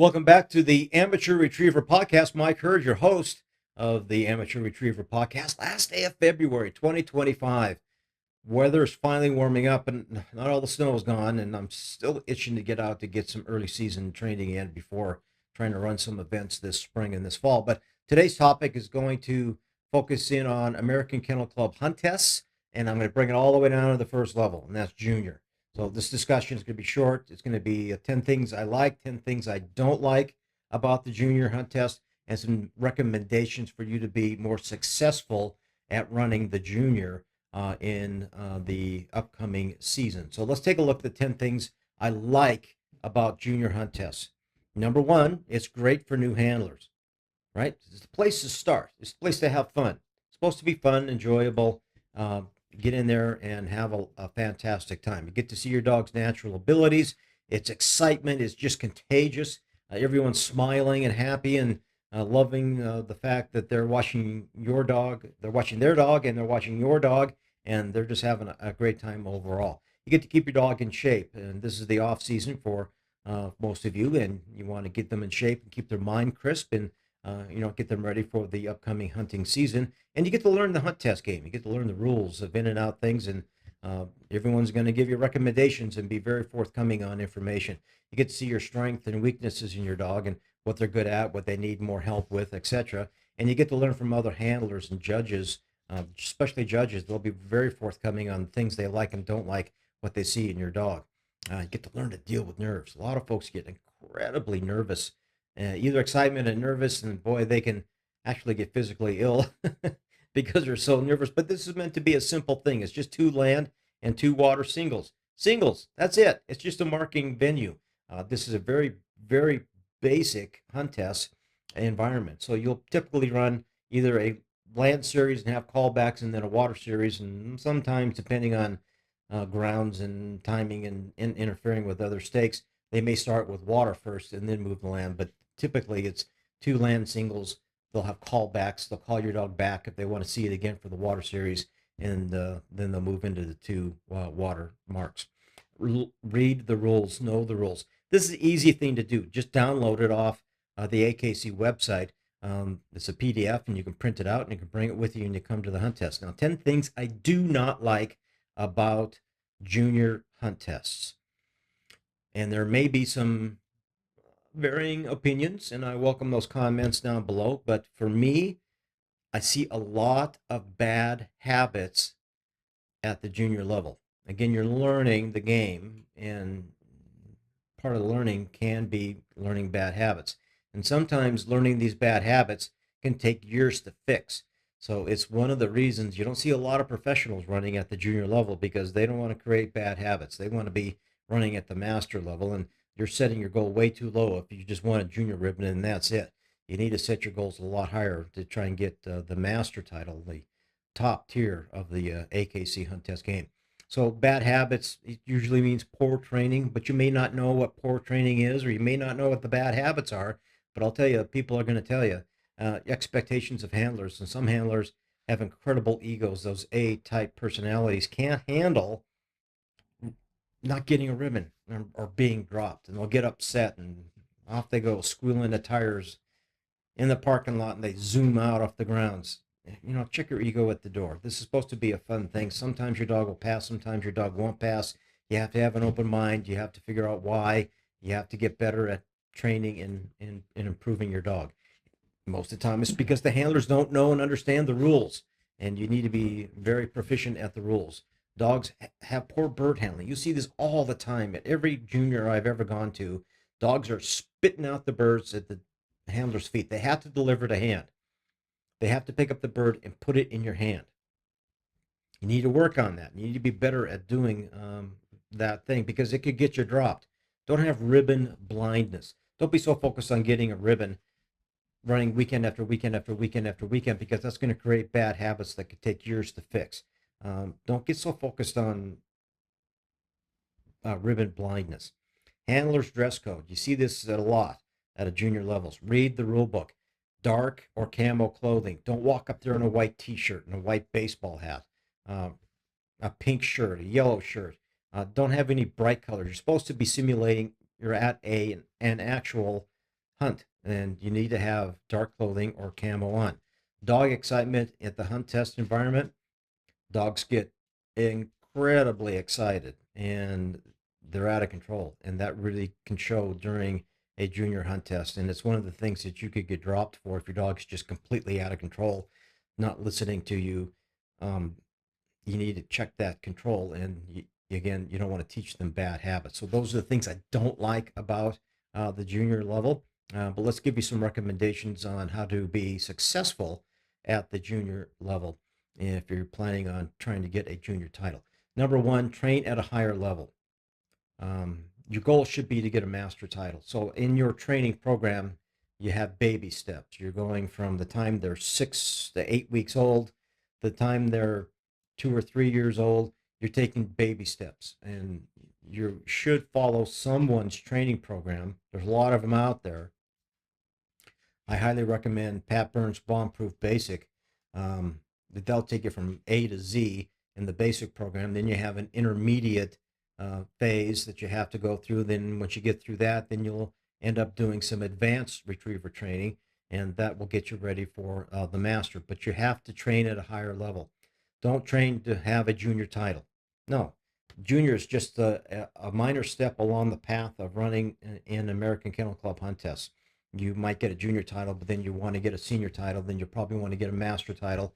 Welcome back to the Amateur Retriever Podcast. Mike Hurd, your host of the Amateur Retriever Podcast. Last day of February 2025. Weather is finally warming up and not all the snow is gone, and I'm still itching to get out to get some early season training in before trying to run some events this spring and this fall. But today's topic is going to focus in on American Kennel Club hunt tests, and I'm going to bring it all the way down to the first level, and that's junior. So this discussion is going to be short. It's going to be 10 things I like, 10 things I don't like about the junior hunt test, and some recommendations for you to be more successful at running the junior in the upcoming season. So let's take a look at the 10 things I like about junior hunt tests. Number one, it's great for new handlers, right? It's the place to start. It's the place to have fun. It's supposed to be fun, enjoyable. Get in there and have a fantastic time. You get to see your dog's natural abilities. Its excitement is just contagious. Everyone's smiling and happy and loving the fact that they're watching your dog, they're watching their dog, and they're watching your dog, and they're just having a great time overall. You get to keep your dog in shape, and this is the off season for most of you, and you want to get them in shape and keep their mind crisp and get them ready for the upcoming hunting season. And you get to learn the hunt test game. You get to learn the rules of in and out things, and everyone's going to give you recommendations and be very forthcoming on information. You get to see your strengths and weaknesses in your dog and what they're good at, what they need more help with, etc. And you get to learn from other handlers and judges, especially judges. They'll be very forthcoming on things they like and don't like, what they see in your dog. You get to learn to deal with nerves. A lot of folks get incredibly nervous, either excitement and nervous, and boy, they can actually get physically ill because they're so nervous. But this is meant to be a simple thing. It's just 2 land and 2 water singles. Singles, that's it. It's just a marking venue. This is a very, very basic hunt test environment. So you'll typically run either a land series and have callbacks, and then a water series, and sometimes, depending on grounds and timing and interfering with other stakes, they may start with water first and then move to land. But typically, it's 2 land singles. They'll have callbacks. They'll call your dog back if they want to see it again for the water series, and then they'll move into the 2 water marks. Read the rules, know the rules. This is an easy thing to do. Just download it off the AKC website. It's a PDF, and you can print it out, and you can bring it with you when you come to the hunt test. Now, 10 things I do not like about junior hunt tests. And there may be some varying opinions, and I welcome those comments down below. But for me, I see a lot of bad habits at the junior level. Again, you're learning the game, and part of the learning can be learning bad habits. And sometimes learning these bad habits can take years to fix. So it's one of the reasons you don't see a lot of professionals running at the junior level, because they don't want to create bad habits. They want to be running at the master level, and you're setting your goal way too low if you just want a junior ribbon and that's it. You need to set your goals a lot higher to try and get the master title, the top tier of the AKC hunt test game. So bad habits, it usually means poor training, but you may not know what poor training is, or you may not know what the bad habits are. But I'll tell you, people are going to tell you expectations of handlers, and some handlers have incredible egos. Those A-type personalities can't handle not getting a ribbon or being dropped, and they'll get upset, and off they go, squealing the tires in the parking lot, and they zoom out off the grounds. Check your ego at the door. This is supposed to be a fun thing. Sometimes your dog will pass, sometimes your dog won't pass. You have to have an open mind. You have to figure out why. You have to get better at training and improving your dog. Most of the time, it's because the handlers don't know and understand the rules, and you need to be very proficient at the rules. Dogs have poor bird handling. You see this all the time at every junior I've ever gone to. Dogs are spitting out the birds at the handler's feet. They have to deliver to hand. They have to pick up the bird and put it in your hand. You need to work on that. You need to be better at doing that thing, because it could get you dropped. Don't have ribbon blindness. Don't be so focused on getting a ribbon running weekend after weekend after weekend after weekend, because that's going to create bad habits that could take years to fix. Don't get so focused on ribbon blindness. Handler's dress code. You see this a lot at a junior levels. Read the rule book. Dark or camo clothing. Don't walk up there in a white t-shirt and a white baseball hat, a pink shirt, a yellow shirt. Don't have any bright colors. You're supposed to be simulating you're at an actual hunt, and you need to have dark clothing or camo on. Dog excitement at the hunt test environment, dogs get incredibly excited and they're out of control. And that really can show during a junior hunt test. And it's one of the things that you could get dropped for if your dog's just completely out of control, not listening to you. Um, you need to check that control. And again, you don't want to teach them bad habits. So those are the things I don't like about the junior level. But let's give you some recommendations on how to be successful at the junior level if you're planning on trying to get a junior title. Number one, train at a higher level. Your goal should be to get a master title. So in your training program, you have baby steps. You're going from the time they're 6 to 8 weeks old, the time they're 2 or 3 years old. You're taking baby steps, and you should follow someone's training program. There's a lot of them out there. I highly recommend Pat Burns' Bomb-Proof Basic. They'll take you from A to Z in the basic program. Then you have an intermediate phase that you have to go through. Then once you get through that, then you'll end up doing some advanced retriever training, and that will get you ready for the master. But you have to train at a higher level. Don't train to have a junior title. No, junior is just a minor step along the path of running in American Kennel Club hunt tests. You might get a junior title, but then you want to get a senior title, then you probably want to get a master title.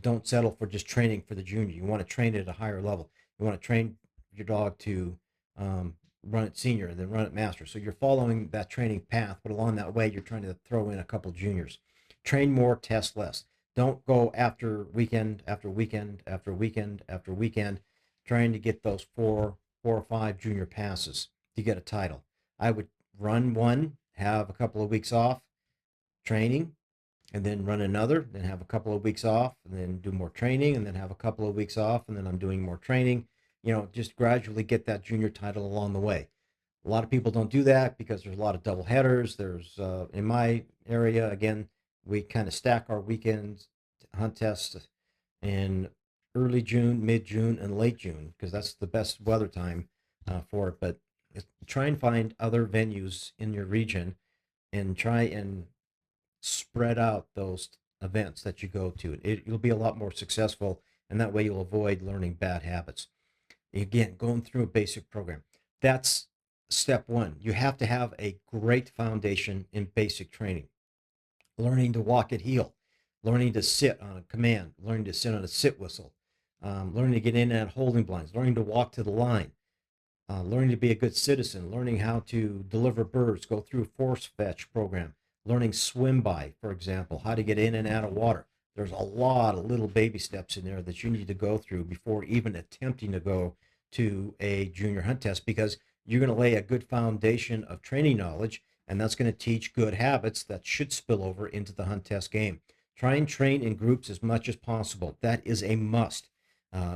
Don't settle for just training for the junior. You want to train at a higher level. You want to train your dog to run it senior and then run it master. So you're following that training path, but along that way, you're trying to throw in a couple juniors. Train more, test less. Don't go after weekend after weekend after weekend after weekend trying to get those four or five junior passes to get a title. I would run one, have a couple of weeks off training, and then run another, then have a couple of weeks off, and then do more training, and then have a couple of weeks off, and then I'm doing more training. Just gradually get that junior title along the way. A lot of people don't do that because there's a lot of double headers. There's in my area, again, we kind of stack our weekends hunt tests in early June, mid-June, and late June because that's the best weather time for it. But try and find other venues in your region and try and spread out those events that you go to. You'll be a lot more successful, and that way you'll avoid learning bad habits. Again, going through a basic program. That's step one. You have to have a great foundation in basic training. Learning to walk at heel, learning to sit on a command, learning to sit on a sit whistle, learning to get in and out holding blinds, learning to walk to the line, learning to be a good citizen, learning how to deliver birds, go through force fetch program, learning swim by, for example, how to get in and out of water. There's a lot of little baby steps in there that you need to go through before even attempting to go to a junior hunt test because you're going to lay a good foundation of training knowledge, and that's going to teach good habits that should spill over into the hunt test game. Try and train in groups as much as possible. That is a must.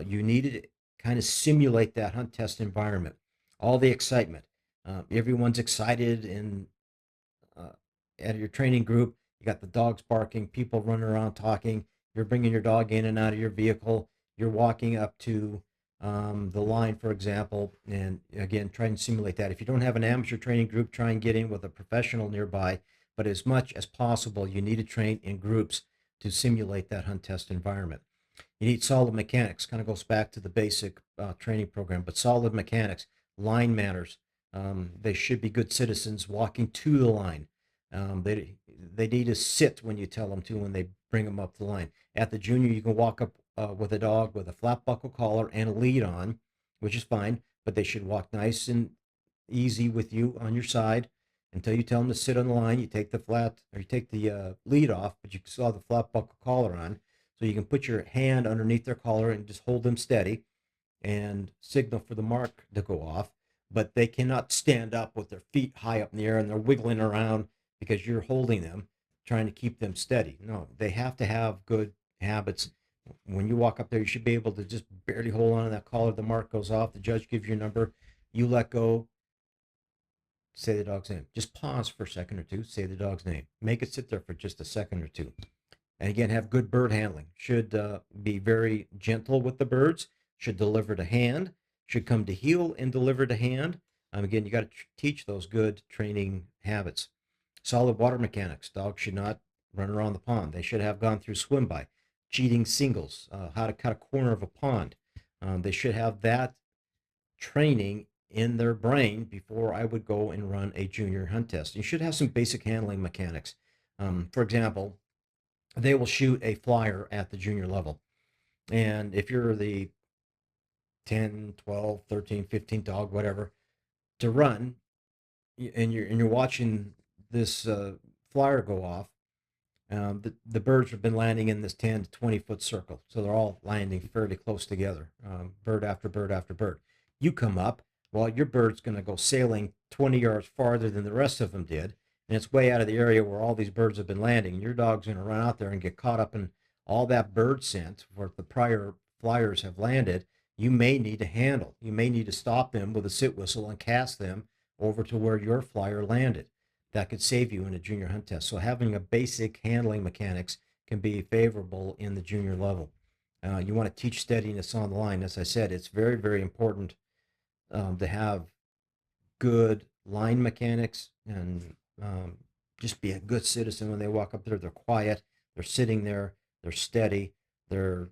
You need to kind of simulate that hunt test environment, all the excitement. Everyone's excited and at your training group, you got the dogs barking, people running around talking. You're bringing your dog in and out of your vehicle. You're walking up to the line, for example, and again, try and simulate that. If you don't have an amateur training group, try and get in with a professional nearby. But as much as possible, you need to train in groups to simulate that hunt test environment. You need solid mechanics. Kind of goes back to the basic training program, but solid mechanics, line manners. They should be good citizens walking to the line. They need to sit when you tell them to when they bring them up the line. At the junior, you can walk up with a dog with a flat buckle collar and a lead on, which is fine, but they should walk nice and easy with you on your side until you tell them to sit on the line. You take the lead off, but you still have the flat buckle collar on, so you can put your hand underneath their collar and just hold them steady and signal for the mark to go off. But they cannot stand up with their feet high up in the air and they're wiggling around because you're holding them, trying to keep them steady. No, they have to have good habits. When you walk up there, you should be able to just barely hold on to that collar. The mark goes off. The judge gives you a number. You let go. Say the dog's name. Just pause for a second or two. Say the dog's name. Make it sit there for just a second or two. And again, have good bird handling. Should be very gentle with the birds. Should deliver to hand. Should come to heel and deliver to hand. Again, you got to teach those good training habits. Solid water mechanics. Dogs should not run around the pond. They should have gone through swim by, cheating singles, how to cut a corner of a pond. They should have that training in their brain before I would go and run a junior hunt test. You should have some basic handling mechanics. For example, they will shoot a flyer at the junior level. And if you're the 10, 12, 13, 15 dog, whatever, to run, and you're watching this flyer go off, the birds have been landing in this 10 to 20 foot circle. So they're all landing fairly close together, bird after bird after bird. You come up, well, your bird's going to go sailing 20 yards farther than the rest of them did. And it's way out of the area where all these birds have been landing. Your dog's going to run out there and get caught up in all that bird scent where the prior flyers have landed. You may need to handle. You may need to stop them with a sit whistle and cast them over to where your flyer landed. That could save you in a junior hunt test. So having a basic handling mechanics can be favorable in the junior level. You want to teach steadiness on the line. As I said, it's very, very important to have good line mechanics and just be a good citizen when they walk up there. They're quiet, they're sitting there, they're steady, they're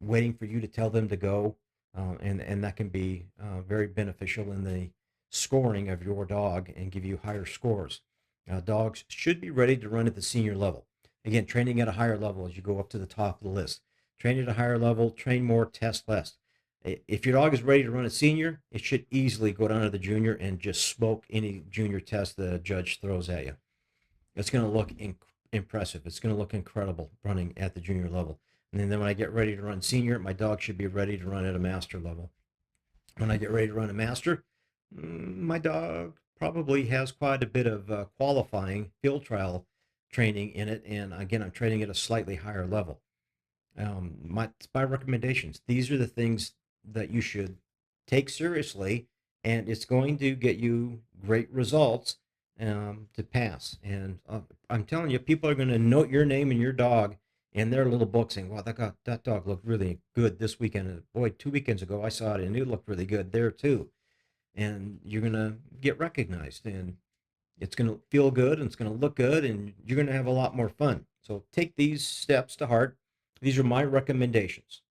waiting for you to tell them to go. And that can be very beneficial in the scoring of your dog and give you higher scores. Dogs should be ready to run at the senior level. Again, training at a higher level as you go up to the top of the list. Train at a higher level, train more, test less. If your dog is ready to run a senior, it should easily go down to the junior and just smoke any junior test the judge throws at you. It's going to look impressive. It's going to look incredible running at the junior level. And then when I get ready to run senior, my dog should be ready to run at a master level. When I get ready to run a master, my dog probably has quite a bit of qualifying field trial training in it. And again, I'm training at a slightly higher level. My recommendations. These are the things that you should take seriously, and it's going to get you great results to pass. And I'm telling you, people are going to note your name and your dog in their little book saying, wow, that dog looked really good this weekend. And boy, 2 weekends ago, I saw it and it looked really good there too. And you're going to get recognized, and it's going to feel good and it's going to look good, and you're going to have a lot more fun. So take these steps to heart. These are my recommendations,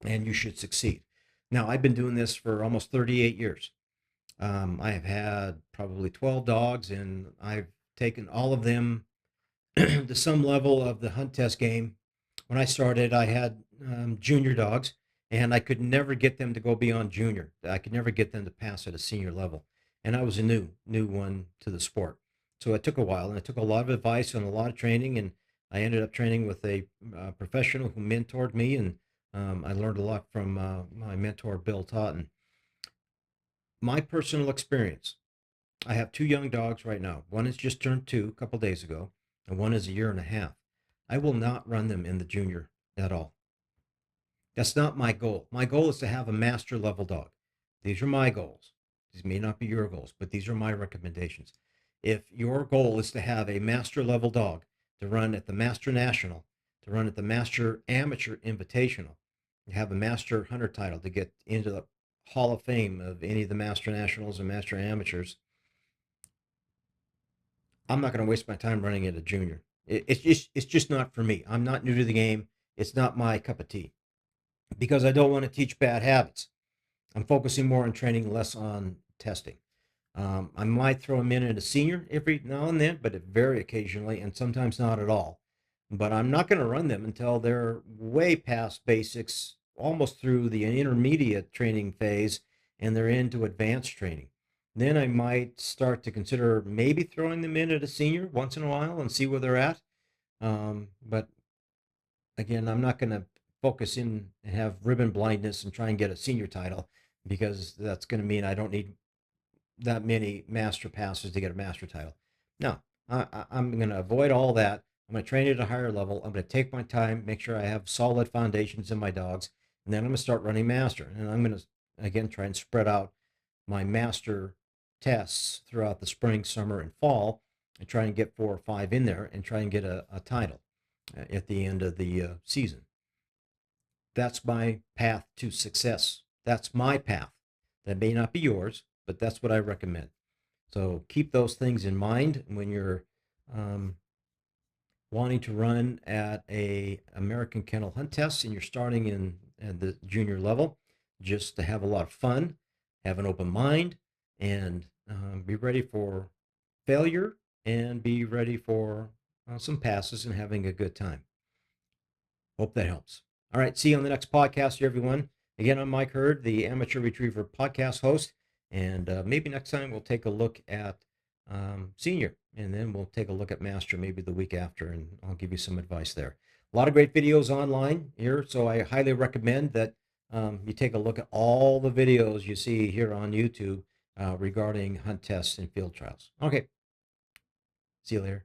and you should succeed. Now, I've been doing this for almost 38 years. I have had probably 12 dogs, and I've taken all of them to some level of the hunt test game. When I started, I had junior dogs, and I could never get them to go beyond junior. I could never get them to pass at a senior level. And I was a new one to the sport. So it took a while, and it took a lot of advice and a lot of training. And I ended up training with a professional who mentored me, and I learned a lot from my mentor, Bill Totten. My personal experience, I have two young dogs right now. One has just turned 2 a couple days ago, and one is a year and a half. I will not run them in the junior at all. That's not my goal. My goal is to have a master level dog. These are my goals. These may not be your goals, but these are my recommendations. If your goal is to have a master level dog to run at the Master National, to run at the Master Amateur Invitational, to have a Master Hunter title, to get into the Hall of Fame of any of the Master Nationals and Master Amateurs, I'm not going to waste my time running at a junior. It's just not for me. I'm not new to the game. It's not my cup of tea because I don't want to teach bad habits. I'm focusing more on training, less on testing. I might throw them in at a senior every now and then, but very occasionally, and sometimes not at all. But I'm not going to run them until they're way past basics, almost through the intermediate training phase, and they're into advanced training. Then I might start to consider maybe throwing them in at a senior once in a while and see where they're at. But again, I'm not going to focus in and have ribbon blindness and try and get a senior title because that's going to mean I don't need that many master passes to get a master title. No, I'm going to avoid all that. I'm going to train at a higher level. I'm going to take my time, make sure I have solid foundations in my dogs, and then I'm going to start running master. And I'm going to, again, try and spread out my master tests throughout the spring, summer, and fall and try and get 4 or 5 in there and try and get a title at the end of the season. That's my path to success. That's my path. That may not be yours, but that's what I recommend. So keep those things in mind when you're wanting to run at a American Kennel Hunt Test and you're starting in at the junior level, just to have a lot of fun, have an open mind, and be ready for failure and be ready for some passes and having a good time. Hope that helps. All right, see you on the next podcast here, everyone. Again, I'm Mike Hurd, the Amateur Retriever podcast host, and maybe next time we'll take a look at senior, and then we'll take a look at master maybe the week after, and I'll give you some advice there. A lot of great videos online here, so I highly recommend that you take a look at all the videos you see here on YouTube regarding hunt tests and field trials. Okay, see you later.